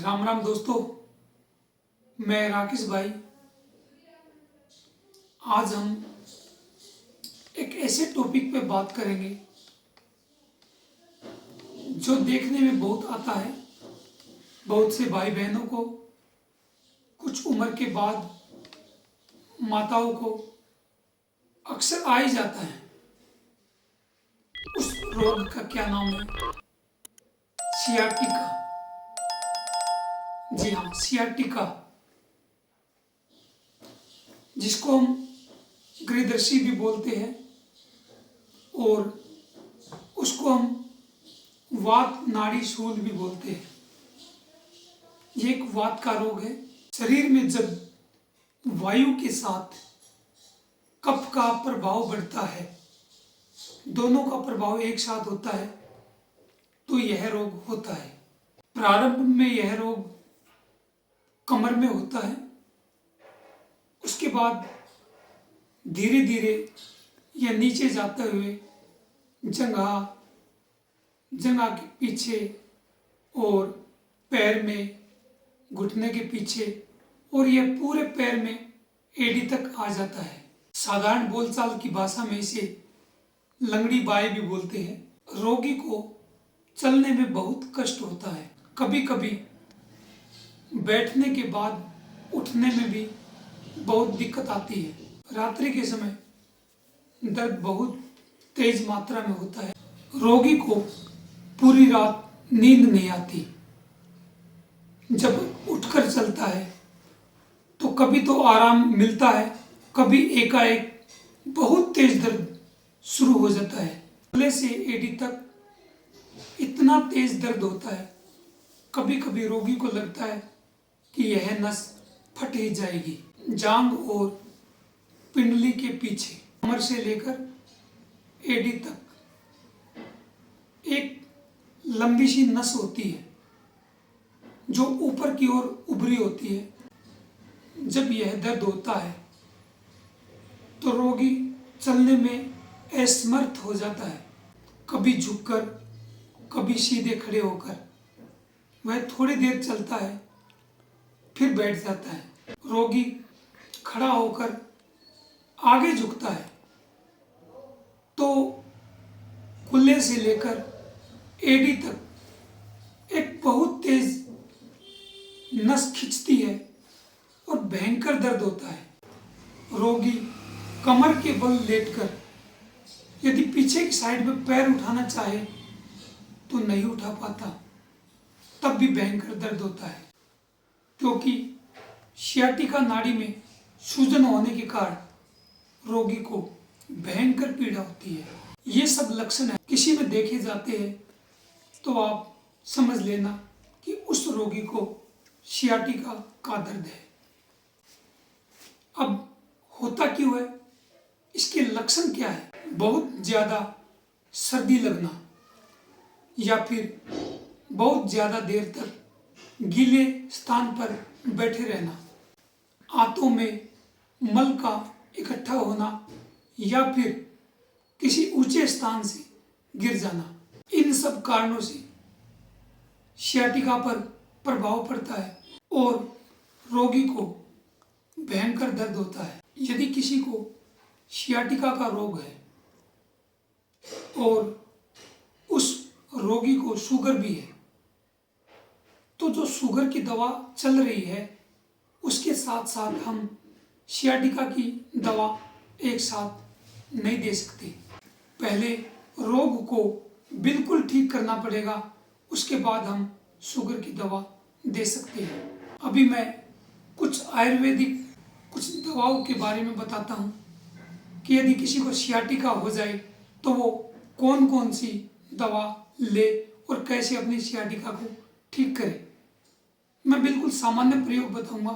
राम राम दोस्तों। मैं राकेश भाई। आज हम एक ऐसे टॉपिक पे बात करेंगे जो देखने में बहुत आता है। बहुत से भाई बहनों को कुछ उम्र के बाद माताओं को अक्सर आ ही जाता है। उस रोग का क्या नाम है? सियाटिका। जी हाँ, सियाटिका, जिसको हम गृहदर्शी भी बोलते हैं और उसको हम वात नाड़ी शूल भी बोलते हैं। ये एक वात का रोग है। शरीर में जब वायु के साथ कफ का प्रभाव बढ़ता है, दोनों का प्रभाव एक साथ होता है, तो यह रोग होता है। प्रारंभ में यह रोग कमर में होता है। उसके बाद धीरे धीरे यह नीचे जाते हुए जंघा के पीछे और पैर में, घुटने के पीछे, और यह पूरे पैर में एड़ी तक आ जाता है। साधारण बोलचाल की भाषा में इसे लंगड़ी बाई भी बोलते हैं। रोगी को चलने में बहुत कष्ट होता है। कभी कभी बैठने के बाद उठने में भी बहुत दिक्कत आती है। रात्रि के समय दर्द बहुत तेज मात्रा में होता है। रोगी को पूरी रात नींद नहीं आती। जब उठकर चलता है तो कभी तो आराम मिलता है, कभी एकाएक बहुत तेज दर्द शुरू हो जाता है। गले से एड़ी तक इतना तेज दर्द होता है, कभी कभी रोगी को लगता है कि यह नस फट ही जाएगी। जांघ और पिंडली के पीछे कमर से लेकर एड़ी तक एक लंबी सी नस होती है जो ऊपर की ओर उभरी होती है। जब यह दर्द होता है तो रोगी चलने में असमर्थ हो जाता है। कभी झुककर, कभी सीधे खड़े होकर वह थोड़ी देर चलता है, फिर बैठ जाता है। रोगी खड़ा होकर आगे झुकता है तो कुल्ले से लेकर एड़ी तक एक बहुत तेज नस खिंचती है और भयंकर दर्द होता है। रोगी कमर के बल लेटकर यदि पीछे की साइड में पैर उठाना चाहे तो नहीं उठा पाता, तब भी भयंकर दर्द होता है, क्योंकि सियाटिका नाड़ी में सूजन होने के कारण रोगी को भयंकर पीड़ा होती है। ये सब लक्षण है किसी में देखे जाते हैं तो आप समझ लेना कि उस रोगी को सियाटिका का दर्द है। अब होता क्यों है, इसके लक्षण क्या है? बहुत ज्यादा सर्दी लगना, या फिर बहुत ज्यादा देर तक गीले स्थान पर बैठे रहना, आंतों में मल का इकट्ठा होना, या फिर किसी ऊंचे स्थान से गिर जाना। इन सब कारणों से सियाटिका पर प्रभाव पड़ता है और रोगी को भयंकर दर्द होता है। यदि किसी को सियाटिका का रोग है और उस रोगी को शुगर भी है, तो जो शुगर की दवा चल रही है उसके साथ साथ हम सियाटिका की दवा एक साथ नहीं दे सकते। पहले रोग को बिल्कुल ठीक करना पड़ेगा, उसके बाद हम शुगर की दवा दे सकते हैं। अभी मैं कुछ आयुर्वेदिक कुछ दवाओं के बारे में बताता हूँ कि यदि किसी को सियाटिका हो जाए तो वो कौन कौन सी दवा ले और कैसे अपनी सियाटिका को ठीक करे। मैं बिल्कुल सामान्य प्रयोग बताऊंगा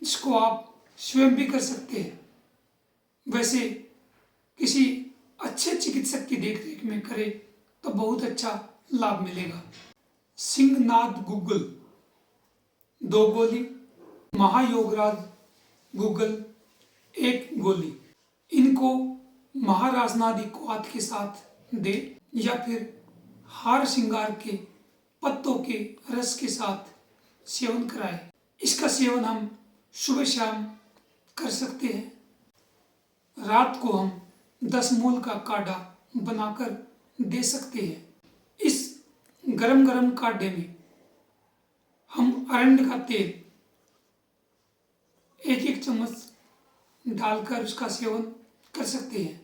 जिसको आप स्वयं भी कर सकते हैं। वैसे किसी अच्छे चिकित्सक की देखरेख में करें तो बहुत अच्छा लाभ मिलेगा। सिंहनाद गुग्गल 2 गोली, महायोगराज गुग्गल 1 गोली, इनको महाराजनादी क्वाथ के साथ दे, या फिर हार श्रृंगार के पत्तों के रस के साथ सेवन कराएं। इसका सेवन हम सुबह शाम कर सकते हैं। रात को हम 10 मूल का काढ़ा बनाकर दे सकते हैं। इस गरम गरम काढ़े में हम अरंड का तेल 1-1 चम्मच डालकर उसका सेवन कर सकते हैं।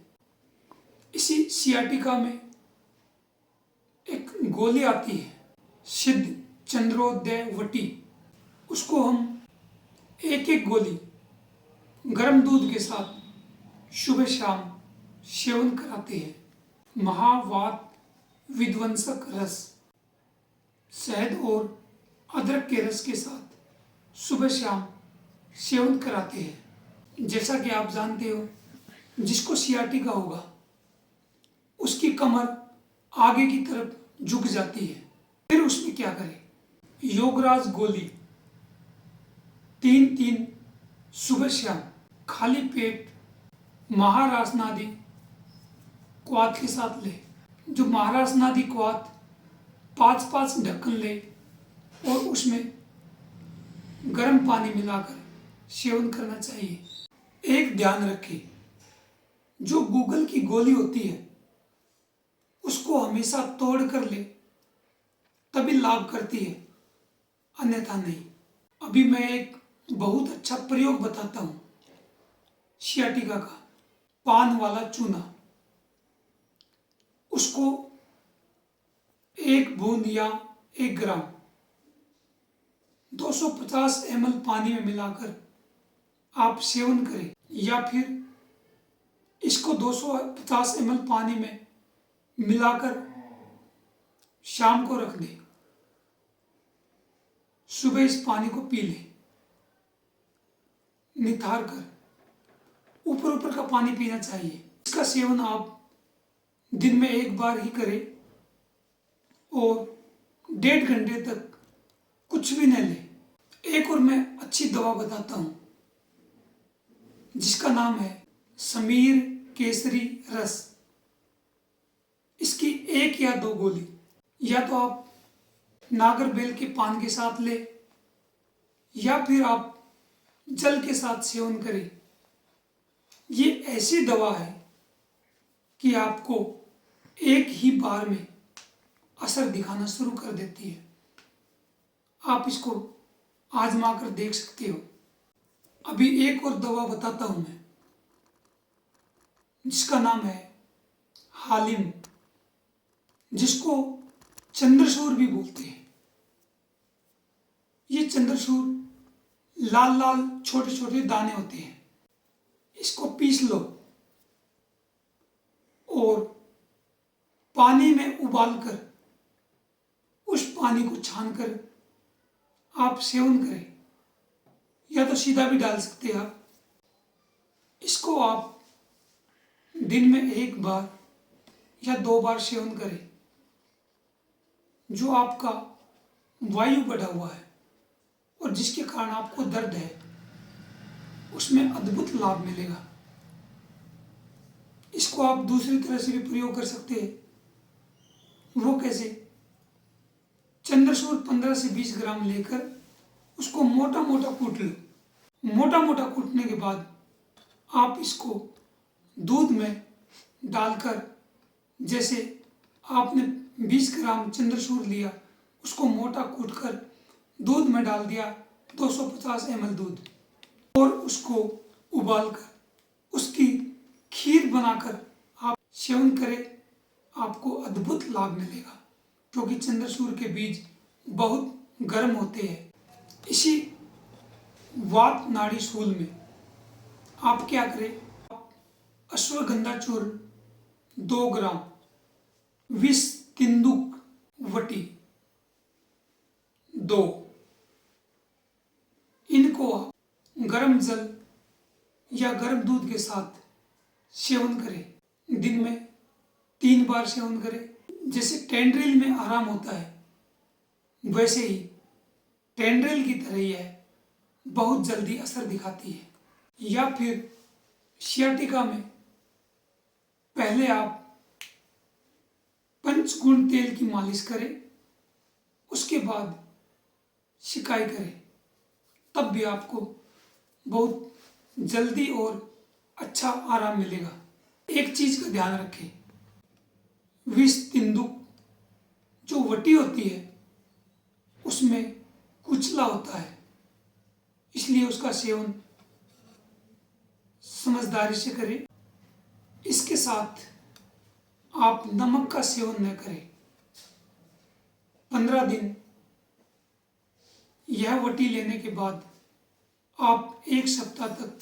इसी सियाटिका में एक गोली आती है सिद्ध चंद्रोदय वटी, उसको हम 1-1 गोली गर्म दूध के साथ सुबह शाम सेवन कराते हैं। महावात विध्वंसक रस शहद और अदरक के रस के साथ सुबह शाम सेवन कराते हैं। जैसा कि आप जानते हो, जिसको सियाटिका होगा उसकी कमर आगे की तरफ झुक जाती है। फिर उसमें क्या करें? योगराज गोली 3-3 सुबह शाम खाली पेट महारासनादि क्वाथ के साथ ले। जो महारासनादि क्वाथ 5-5 ढक्कन ले और उसमें गर्म पानी मिलाकर सेवन करना चाहिए। एक ध्यान रखें, जो गूगल की गोली होती है उसको हमेशा तोड़ कर ले तभी लाभ करती है, अन्यथा नहीं। अभी मैं एक बहुत अच्छा प्रयोग बताता हूं सियाटिका का। पान वाला चूना, उसको 1 बूंद या 1 ग्राम 250 ml पानी में मिलाकर आप सेवन करें, या फिर इसको 250 ml पानी में मिलाकर शाम को रख दें, सुबह इस पानी को पी लें। निथार कर ऊपर ऊपर का पानी पीना चाहिए। इसका सेवन आप दिन में 1 बार ही करें और 1.5 घंटे तक कुछ भी न लें। एक और मैं अच्छी दवा बताता हूं जिसका नाम है समीर केसरी रस। इसकी 1 या 2 गोली या तो आप नागरबेल के पान के साथ ले, या फिर आप जल के साथ सेवन करें। ये ऐसी दवा है कि आपको एक ही बार में असर दिखाना शुरू कर देती है। आप इसको आजमा कर देख सकते हो। अभी एक और दवा बताता हूं मैं जिसका नाम है हालिम, जिसको चंद्रसूर भी बोलते हैं। ये चंद्रसूर लाल लाल छोटे छोटे दाने होते हैं। इसको पीस लो और पानी में उबालकर उस पानी को छानकर आप सेवन करें, या तो सीधा भी डाल सकते हैं आप। इसको आप दिन में 1 बार या 2 बार सेवन करें। जो आपका वायु बढ़ा हुआ है और जिसके कारण आपको दर्द है, उसमें अद्भुत लाभ मिलेगा। इसको आप दूसरी तरह से भी प्रयोग कर सकते हैं। वो कैसे? चंद्रसूर 15 से 20 ग्राम लेकर उसको मोटा मोटा कूट लो। मोटा मोटा कूटने के बाद आप इसको दूध में डालकर, जैसे आपने 20 ग्राम चंद्रसूर लिया, उसको मोटा कूटकर दूध में डाल दिया, 250 ml दूध, और उसको उबालकर उसकी खीर बनाकर आप सेवन करें। आपको अद्भुत लाभ मिलेगा, क्योंकि चंद्रसूर के बीज बहुत गर्म होते हैं। इसी वात नाड़ी शूल में आप क्या करें? अश्वगंधा चूर्ण 2 ग्राम, विष तिंदुक वटी 2, इनको आप गर्म जल या गर्म दूध के साथ सेवन करें। दिन में 3 बार सेवन करें। जैसे टेंड्रिल में आराम होता है, वैसे ही टेंड्रिल की तरह ही है, बहुत जल्दी असर दिखाती है। या फिर सियाटिका में पहले आप पंचगुण तेल की मालिश करें, उसके बाद सिकाई करें, तब भी आपको बहुत जल्दी और अच्छा आराम मिलेगा। एक चीज का ध्यान रखें, विष तिंदुक जो वटी होती है उसमें कुचला होता है, इसलिए उसका सेवन समझदारी से करें। इसके साथ आप नमक का सेवन न करें। 15 दिन यह वटी लेने के बाद आप 1 सप्ताह तक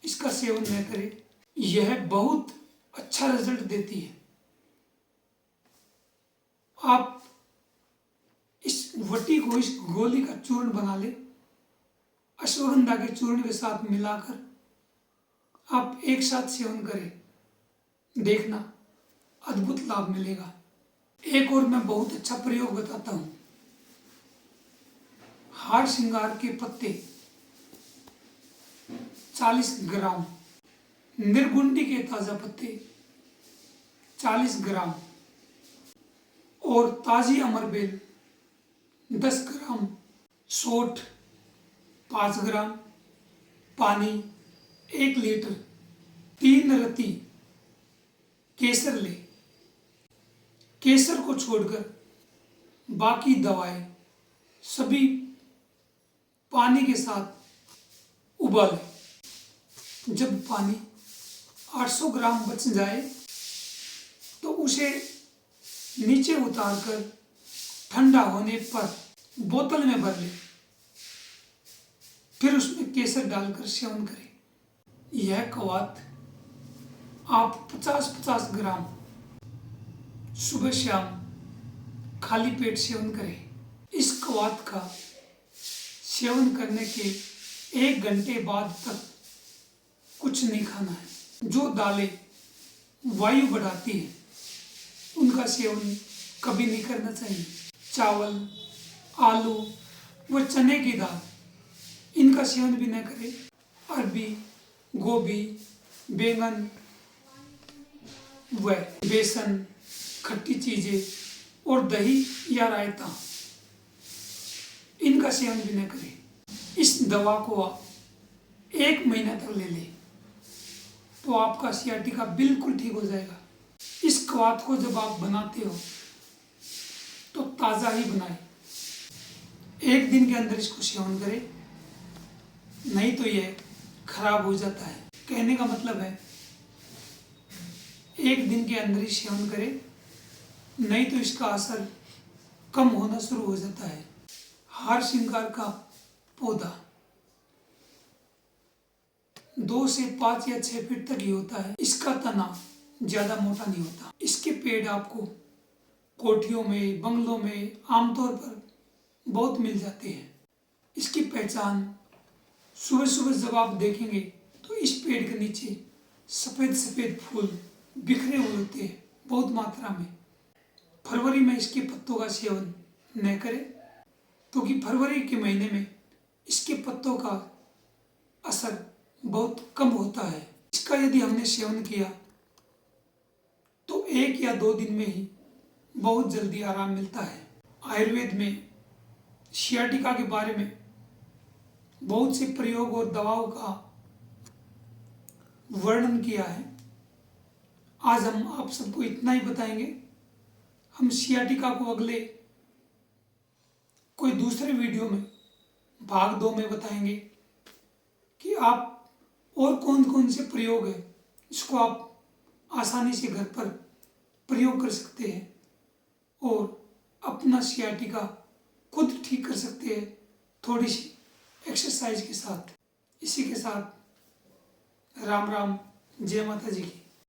इसका सेवन न करें। यह बहुत अच्छा रिजल्ट देती है। आप इस वटी को, इस गोली का चूर्ण बना ले, अश्वगंधा के चूर्ण के साथ मिलाकर आप एक साथ सेवन करें, देखना अद्भुत लाभ मिलेगा। एक और मैं बहुत अच्छा प्रयोग बताता हूं। हार श्रृंगार के पत्ते 40 ग्राम, निर्गुंडी के ताजा पत्ते 40 ग्राम और ताजी अमरबेल 10 ग्राम, सोंठ 5 ग्राम, पानी 1 लीटर, 3 रत्ती केसर ले। केसर को छोड़कर बाकी दवाएं सभी पानी के साथ उबालें। जब पानी 800 ग्राम बच जाए तो उसे नीचे उतारकर ठंडा होने पर बोतल में भर लें, फिर उसमें केसर डालकर सेवन करें। यह कवात आप 50-50 ग्राम सुबह शाम खाली पेट सेवन करें। इस कवात का सेवन करने के 1 घंटे बाद तक कुछ नहीं खाना है। जो दालें वायु बढ़ाती है उनका सेवन कभी नहीं करना चाहिए। चावल, आलू व चने की दाल, इनका सेवन भी न करें। अरबी, गोभी, बैंगन व बेसन, खट्टी चीजें और दही या रायता, इनका सेवन भी न करें। इस दवा को आप 1 महीना तक ले लें तो आपका सियाटिका बिल्कुल ठीक हो जाएगा। इस कवात को जब आप बनाते हो तो ताज़ा ही बनाएं। 1 दिन के अंदर इसको सेवन करें, नहीं तो यह खराब हो जाता है। कहने का मतलब है 1 दिन के अंदर ही सेवन करें, नहीं तो इसका असर कम होना शुरू हो जाता है। हार श्रृंगार का पौधा 2 से 5 या 6 फीट तक ही होता है। इसका तना ज्यादा मोटा नहीं होता। इसके पेड़ आपको कोठियों में, बंगलों में आमतौर पर बहुत मिल जाते हैं। इसकी पहचान सुबह सुबह जब आप देखेंगे तो इस पेड़ के नीचे सफेद सफेद फूल बिखरे हुए होते हैं बहुत मात्रा में। फरवरी में इसके पत्तों का सेवन न करें, क्योंकि फरवरी के महीने में इसके पत्तों का असर बहुत कम होता है। इसका यदि हमने सेवन किया तो 1 या 2 दिन में ही बहुत जल्दी आराम मिलता है। आयुर्वेद में सियाटिका के बारे में बहुत से प्रयोग और दवाओं का वर्णन किया है। आज हम आप सबको इतना ही बताएंगे। हम सियाटिका को अगले कोई दूसरे वीडियो में भाग 2 में बताएंगे कि आप और कौन कौन से प्रयोग है जिसको आप आसानी से घर पर प्रयोग कर सकते हैं और अपना सियाटिका खुद ठीक कर सकते हैं थोड़ी सी एक्सरसाइज के साथ। इसी के साथ राम राम, जय माता जी की।